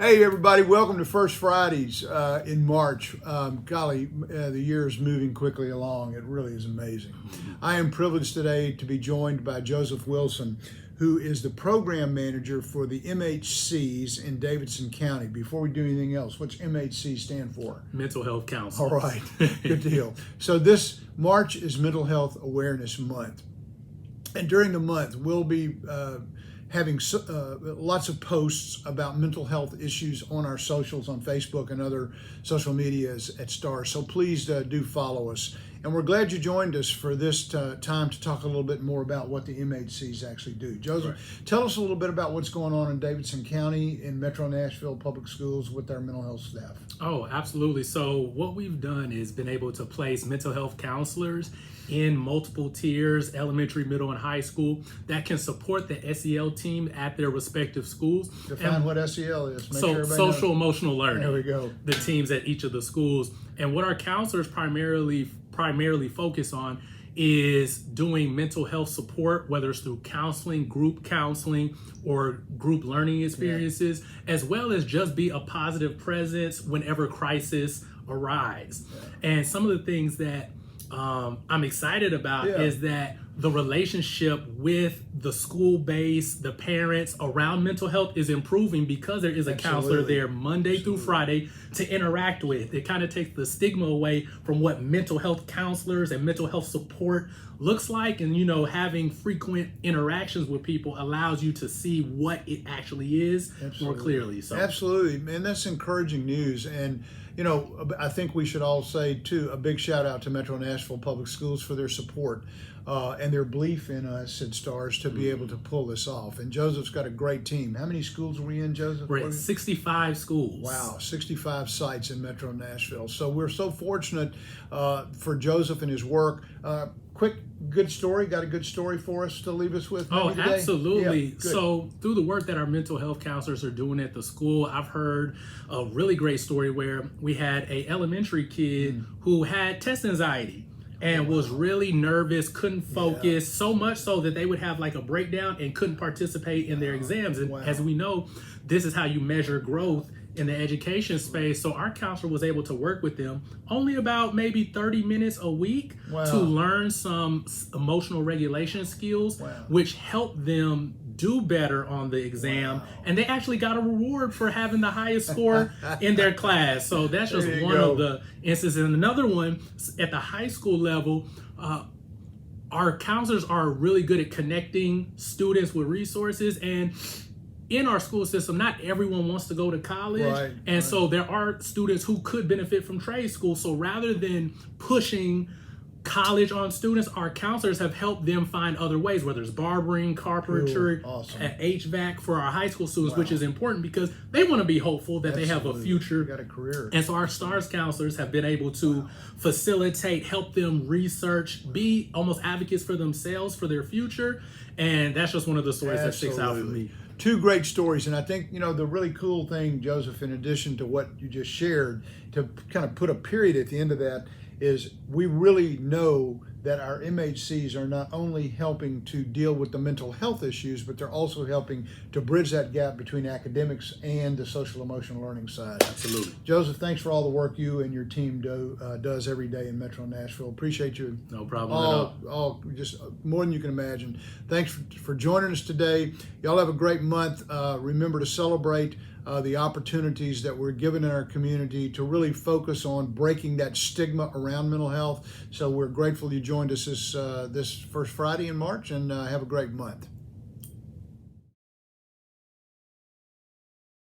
Hey everybody, welcome to First Fridays in March. Golly, the year is moving quickly along. It really is amazing. I am privileged today to be joined by Joseph Wilson, who is the program manager for the MHCs in Davidson County. Before we do anything else, what's MHC stand for? Mental health counseling. All right, good deal. So this March is Mental Health Awareness Month. And during the month, we'll be having lots of posts about mental health issues on our socials, on Facebook and other social medias at STAR. So please do follow us. And we're glad you joined us for this time to talk a little bit more about what the MHCs actually do. Joseph, right. Tell us a little bit about what's going on in Davidson County in Metro Nashville Public Schools with our mental health staff. Oh, absolutely. So what we've done is been able to place mental health counselors in multiple tiers, elementary, middle, and high school, that can support the SEL team at their respective schools. Define what SEL is. So social emotional learning. There we go. The teams at each of the schools. And what our counselors primarily focus on is doing mental health support, whether it's through counseling, or group learning experiences, as well as just be a positive presence whenever crisis arise. And some of the things that I'm excited about is that the relationship with the school base, the parents around mental health is improving because there is a counselor there Monday through Friday to interact with. It kind of takes the stigma away from what mental health counselors and mental health support looks like. And, you know, having frequent interactions with people allows you to see what it actually is more clearly. So absolutely. And that's encouraging news. And, you know, I think we should all say, too, a big shout out to Metro Nashville Public Schools for their support and their belief in us at STARS to be able to pull this off. And Joseph's got a great team. How many schools are we in, Joseph? We're at 65 schools. Wow, 65 sites in Metro Nashville. So we're so fortunate for Joseph and his work. Quick, good story. Got a good story for us to leave us with? Oh, today? Absolutely. Yeah, so through the work that our mental health counselors are doing at the school, I've heard a really great story where we had a elementary kid who had test anxiety and was really nervous, couldn't focus, so much so that they would have like a breakdown and couldn't participate in their exams. And as we know, this is how you measure growth in the education space. So our counselor was able to work with them only about maybe 30 minutes a week to learn some emotional regulation skills, which helped them do better on the exam. And they actually got a reward for having the highest score in their class. So that's just one of the instances. And another one at the high school level, our counselors are really good at connecting students with resources. And in our school system, not everyone wants to go to college. So there are students who could benefit from trade school. So rather than pushing college on students, our counselors have helped them find other ways, whether it's barbering, carpentry, HVAC for our high school students, which is important because they want to be hopeful that they have a future. Got a career. And so our STARS counselors have been able to facilitate, help them research, be almost advocates for themselves, for their future. And that's just one of the stories that sticks out for me. Two great stories. And I think, you know, the really cool thing, Joseph, in addition to what you just shared, to kind of put a period at the end of that, is we really know that our MHCs are not only helping to deal with the mental health issues, but they're also helping to bridge that gap between academics and the social emotional learning side. Absolutely. Joseph, thanks for all the work you and your team does every day in Metro Nashville. Appreciate you. No problem at all. Just more than you can imagine. Thanks for joining us today. Y'all have a great month. Remember to celebrate the opportunities that we're given in our community to really focus on breaking that stigma around mental health. So we're grateful you joined us this first Friday in March, and have a great month.